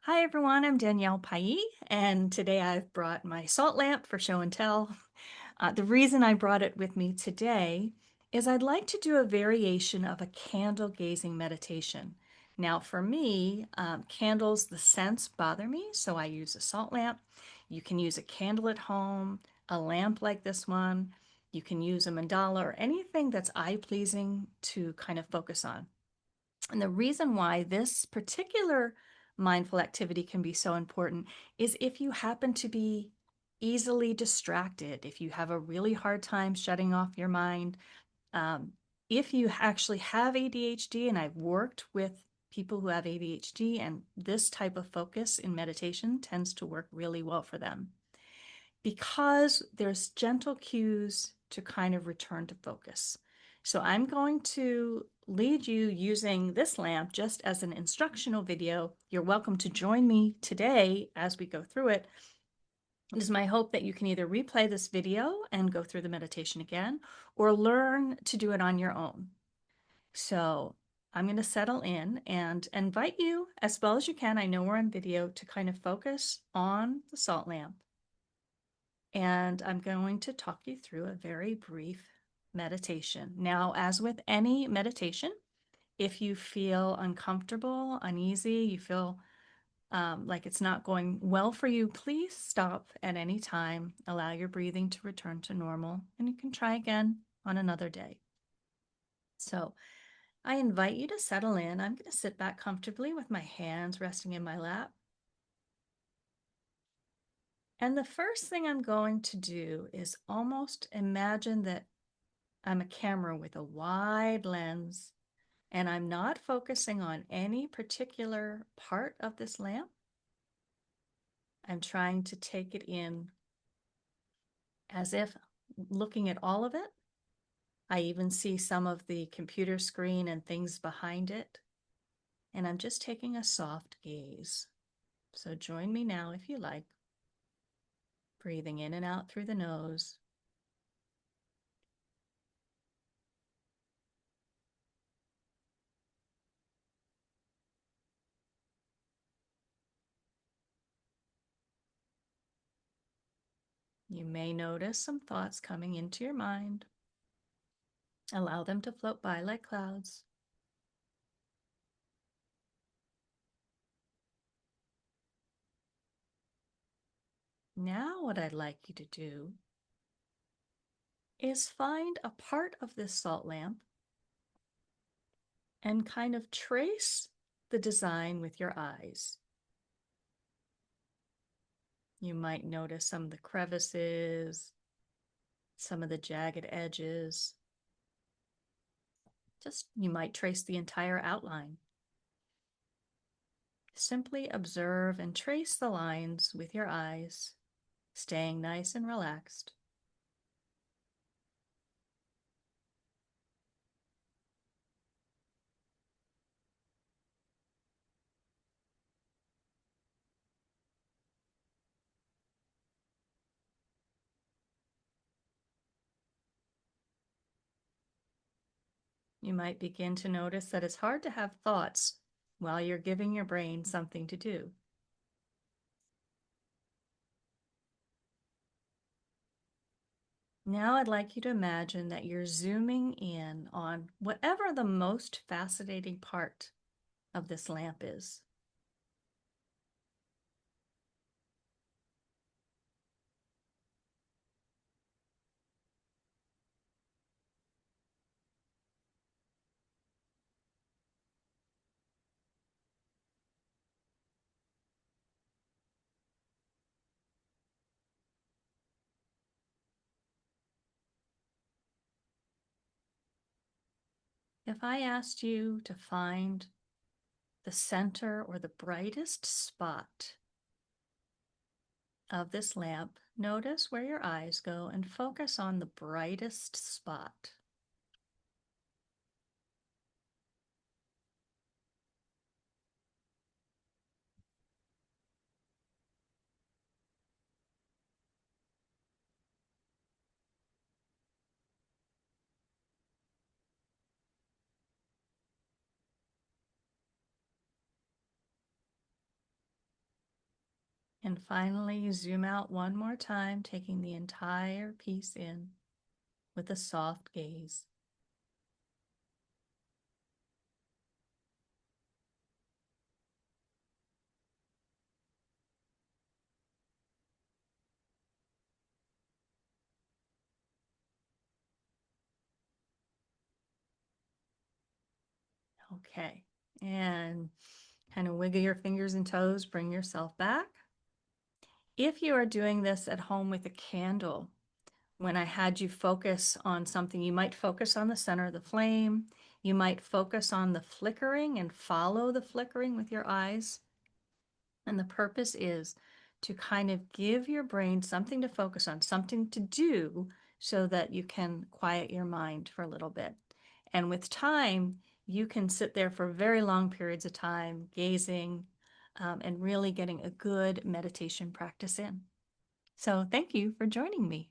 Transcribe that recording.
Hi everyone, I'm Danielle Pailly, and today I've brought my salt lamp for show and tell. The reason I brought it with me today is I'd like to do a variation of a candle gazing meditation. Now, for me, candles, the scents bother me, so I use a salt lamp. You can use a candle at home, a lamp like this one. You can use a mandala or anything that's eye-pleasing to kind of focus on. And the reason why this particular mindful activity can be so important is if you happen to be easily distracted, if you have a really hard time shutting off your mind, um, if you actually have ADHD, and I've worked with people who have ADHD, and this type of focus in meditation tends to work really well for them because there's gentle cues to kind of return to focus. So I'm going to lead you using this lamp just as an instructional video. You're welcome to join me today as we go through it. It is my hope that you can either replay this video and go through the meditation again, or learn to do it on your own. So I'm going to settle in and invite you as well as you can. I know we're on video to kind of focus on the salt lamp, and I'm going to talk you through a very brief meditation. Now, as with any meditation, if you feel uncomfortable, uneasy, you feel like it's not going well for you, please stop at any time. Allow your breathing to return to normal, and you can try again on another day. So I invite you to settle in. I'm going to sit back comfortably with my hands resting in my lap. And the first thing I'm going to do is almost imagine that I'm a camera with a wide lens, and I'm not focusing on any particular part of this lamp. I'm trying to take it in as if looking at all of it. I even see some of the computer screen and things behind it, and I'm just taking a soft gaze. So join me now if you like, breathing in and out through the nose. You may notice some thoughts coming into your mind. Allow them to float by like clouds. Now what I'd like you to do is find a part of this salt lamp and kind of trace the design with your eyes. You might notice some of the crevices, some of the jagged edges. Just you might trace the entire outline. Simply observe and trace the lines with your eyes, staying nice and relaxed. You might begin to notice that it's hard to have thoughts while you're giving your brain something to do. Now I'd like you to imagine that you're zooming in on whatever the most fascinating part of this lamp is. If I asked you to find the center or the brightest spot of this lamp, notice where your eyes go and focus on the brightest spot. And finally, zoom out one more time, taking the entire piece in with a soft gaze. Okay, and kind of wiggle your fingers and toes, bring yourself back. If you are doing this at home with a candle, when I had you focus on something, you might focus on the center of the flame. You might focus on the flickering and follow the flickering with your eyes. And the purpose is to kind of give your brain something to focus on, something to do so that you can quiet your mind for a little bit. And with time, you can sit there for very long periods of time, gazing, and really getting a good meditation practice in. So thank you for joining me.